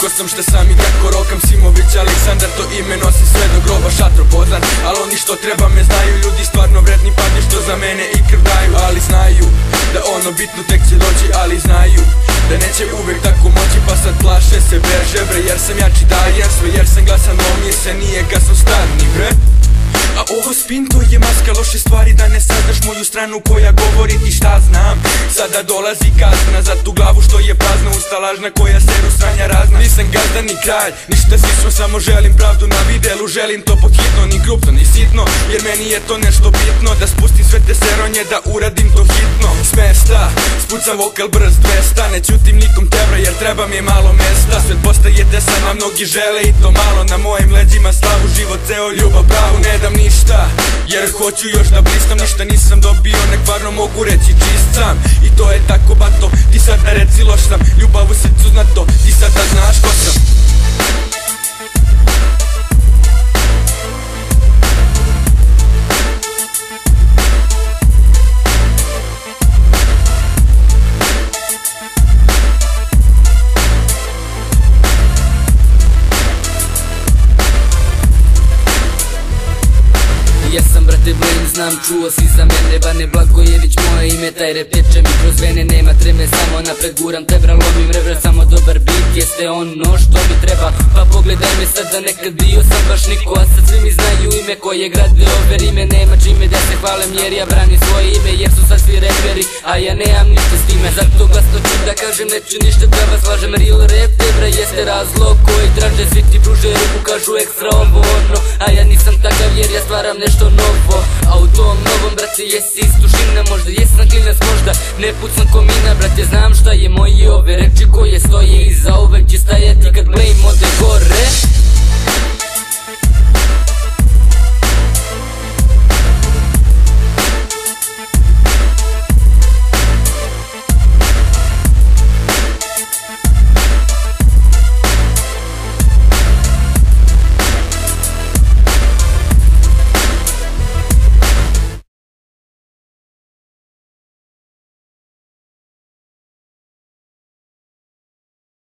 Rekao sam šta sam i kako rokam, Simović Aleksandar, to ime nosi sve do groba, šatro poznan. Ali oni što treba me znaju, ljudi stvarno vredni patnje što za mene i krv daju. Ali znaju da ono bitno tek će doći, ali znaju da neće uvek tako moći, pa sad plaše se beže bre, jer sam jači dajem sve, jer sam glasan, lomije se, nije kad sam star ni bre. A ovo spin, to je maska loše stvari, da ne saznaš moju stranu koja govori ti šta znam. Sada dolazi kazna za tu glavu što je prazna, usta lažna koja seru sranja razna. Nisam gazda ni kralj, ništa slično, samo želim pravdu na videlu. Želim to pod hitno, ni krupno, ni sitno, jer meni je to nešto bitno. Da spustim sve te seronje, da uradim to hitno. S mesta, spucam vokal brz 200, ne ćutim nikom tebra jer treba mi je malo mesta. Svet postaje tesan, a mnogi žele i to malo. Na mojim leđima slavu, život ceo, ljubav pravu. Ne dam ništa, jer hoću još da blistam. Ništa nisam dobio, nek varno mogu reći čist sam. I to je tako bato, ti sad ne reci loš sam. Ljubav u srcu zna to, ti sad da znaš ko sam. Ja sam brate Blaine, znam, čuo si za mene, Bane Blagojević moje ime, taj rep teče mi kroz vene, nema treme, samo napred guram tebra, lomim rebra, samo dobar beat jeste ono što mi treba. Pa pogledaj me sad, da nekad bio sam baš niko, a sad svi mi znaju ime koje grade over ime. Nema čime da se hvalem jer ja branim svoje ime, jer su sad svi reperi, a ja nemam ništa s time. Zato glasno ću da kažem, neću ništa da vas lažem. Real rap tebra jeste razlog koji traže, svi ti pruže ruku, kažu ekstra ovo ono, a ja nisam takav jer ja stvaram nešto novo. A u tom novom brate jesi istušina, možda jesam klinac, možda ne pucam komina. Brate znam šta je moje ove reči koje stoje iza, uvek će stajati kad Blaine ode gore.